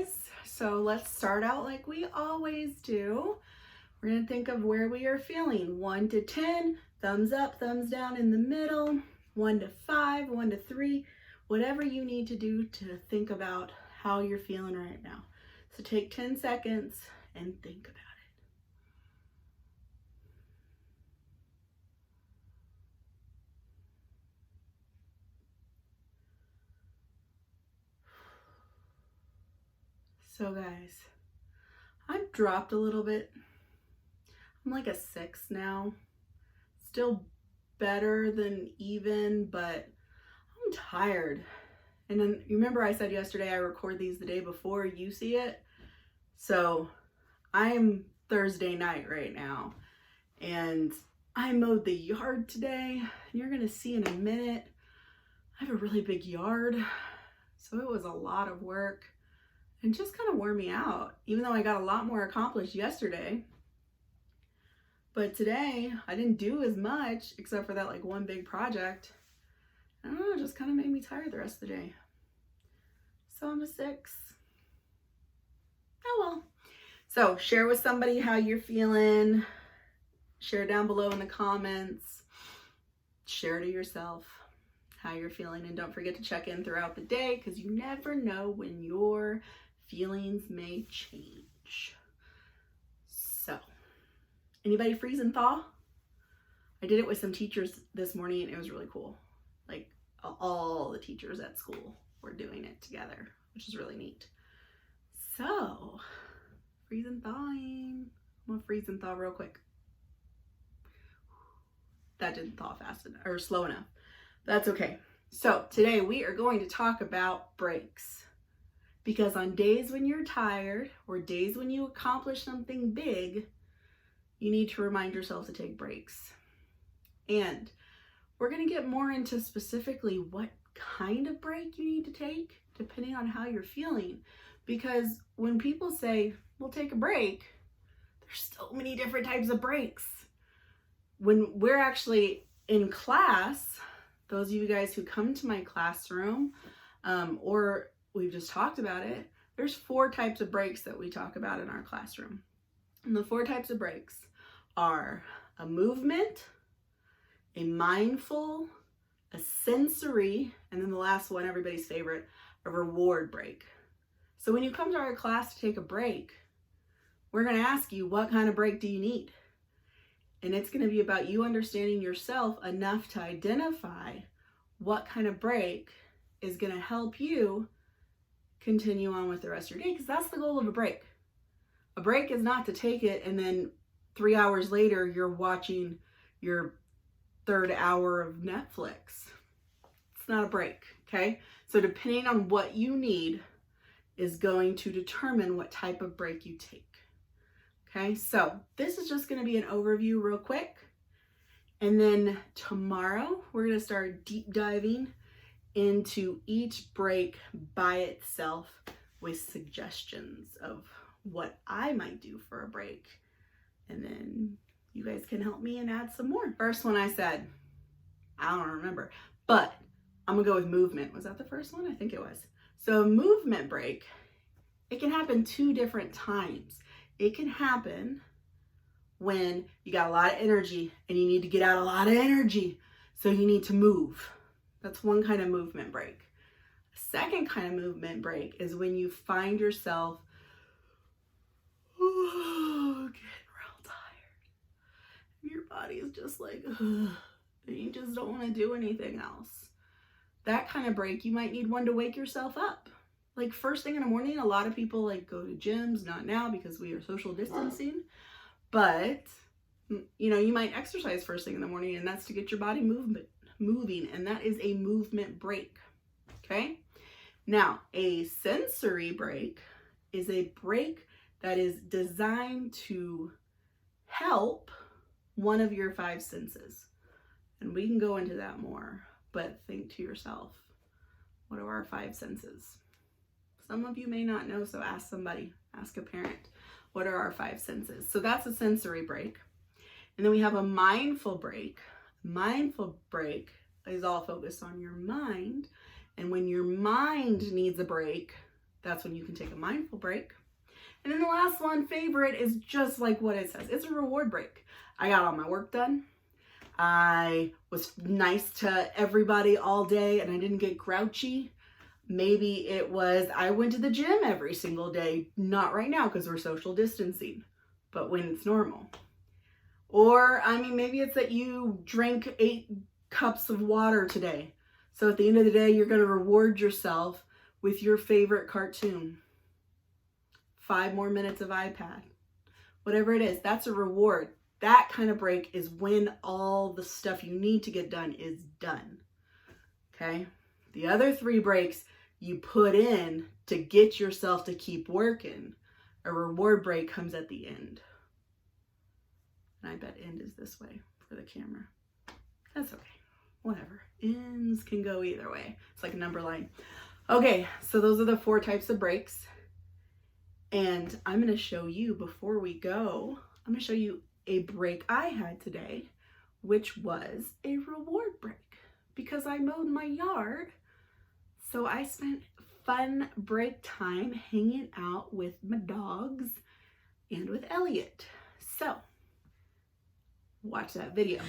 guys. So let's start out like we always do. We're going to think of where we are feeling. 1 to 10, thumbs up, thumbs down in the middle. 1 to 5, 1 to 3, whatever you need to do to think about how you're feeling right now. So take 10 seconds and think about it. So guys, I've dropped a little bit. I'm like a 6 now. Still better than even, but I'm tired. And then remember I said yesterday I record these the day before you see it. So I'm Thursday night right now. And I mowed the yard today. You're gonna see in a minute. I have a really big yard. So it was a lot of work and just kind of wore me out, even though I got a lot more accomplished yesterday. But today I didn't do as much except for that like one big project. I don't know, it just kind of made me tired the rest of the day. So I'm a 6. Oh well. So share with somebody how you're feeling. Share down below in the comments. Share to yourself how you're feeling. And don't forget to check in throughout the day because you never know when your feelings may change. So, anybody freeze and thaw? I did it with some teachers this morning and it was really cool. Like all the teachers at school were doing it together, which is really neat. So, freeze and thawing. I'm gonna freeze and thaw real quick. That didn't thaw fast enough or slow enough. That's okay. So today we are going to talk about breaks. Because on days when you're tired or days when you accomplish something big, you need to remind yourself to take breaks. And we're going to get more into specifically what kind of break you need to take depending on how you're feeling. Because when people say, we'll take a break, there's so many different types of breaks. When we're actually in class, those of you guys who come to my classroom or we've just talked about it, there's 4 types of breaks that we talk about in our classroom. And the 4 types of breaks are a movement, a mindful, a sensory, and then the last one, everybody's favorite, a reward break. So when you come to our class to take a break, we're going to ask you, what kind of break do you need? And it's going to be about you understanding yourself enough to identify what kind of break is going to help you continue on with the rest of your day, because that's the goal of a break. A break is not to take it and then 3 hours later you're watching your 3rd hour of Netflix. It's not a break, okay? So depending on what you need is going to determine what type of break you take. Okay, so this is just going to be an overview real quick. And then tomorrow we're going to start deep diving into each break by itself with suggestions of what I might do for a break. And then you guys can help me and add some more. First one I said, I don't remember, but I'm gonna go with movement. Was that the first one? I think it was. So a movement break, it can happen 2 different times. It can happen when you got a lot of energy and you need to get out a lot of energy. So you need to move. That's one kind of movement break. A second kind of movement break is when you find yourself getting real tired. And your body is just like, and you just don't want to do anything else. That kind of break, you might need one to wake yourself up. Like first thing in the morning, a lot of people like go to gyms, not now because we are social distancing, but you know, you might exercise first thing in the morning and that's to get your body moving, and that is a movement break. Okay. Now a sensory break is a break that is designed to help one of your 5 senses. And we can go into that more, but think to yourself, what are our 5 senses? Some of you may not know, so ask somebody, ask a parent, what are our 5 senses? So that's a sensory break. And then we have a mindful break. Mindful break is all focused on your mind. And when your mind needs a break, That's when you can take a mindful break. And then the last one, favorite, is just like what it says. It's a reward break. I got all my work done. I was nice to everybody all day and I didn't get grouchy. Maybe it was I went to the gym every single day. Not right now because we're social distancing, but when it's normal. Or, I mean, maybe it's that you drank 8 cups of water today. So at the end of the day, you're going to reward yourself with your favorite cartoon. 5 more minutes of iPad. Whatever it is, that's a reward. That kind of break is when all the stuff you need to get done is done. Okay? The other 3 breaks you put in to get yourself to keep working. A reward break comes at the end. And I bet end is this way for the camera. That's okay. Whatever. Ends can go either way. It's like a number line. Okay, so those are the 4 types of breaks. And I'm going to show you, before we go, I'm going to show you a break I had today, which was a reward break because I mowed my yard. So I spent fun break time hanging out with my dogs and with Elliot. So watch that video.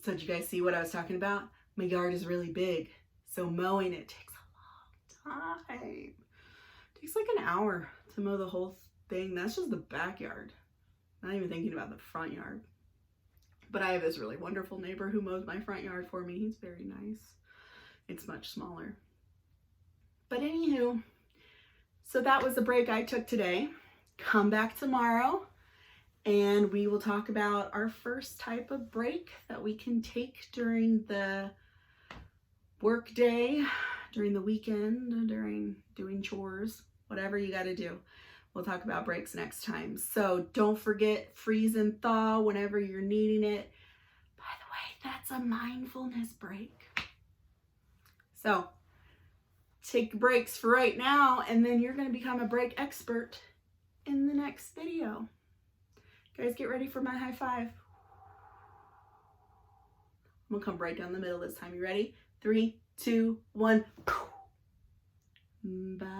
So did you guys see what I was talking about? My yard is really big, so mowing it takes a long time. It takes like an hour to mow the whole thing. That's just the backyard. Not even thinking about the front yard. But I have this really wonderful neighbor who mows my front yard for me. He's very nice. It's much smaller. But anywho, so that was the break I took today. Come back tomorrow and we will talk about our first type of break that we can take during the work day, during the weekend, during doing chores, whatever you got to do. We'll talk about breaks next time. So don't forget, freeze and thaw whenever you're needing it. By the way, that's a mindfulness break. So take breaks for right now, and then you're going to become a break expert in the next video. Guys, get ready for my high five. I'm going to come right down the middle this time. You ready? 3, 2, 1. Bye.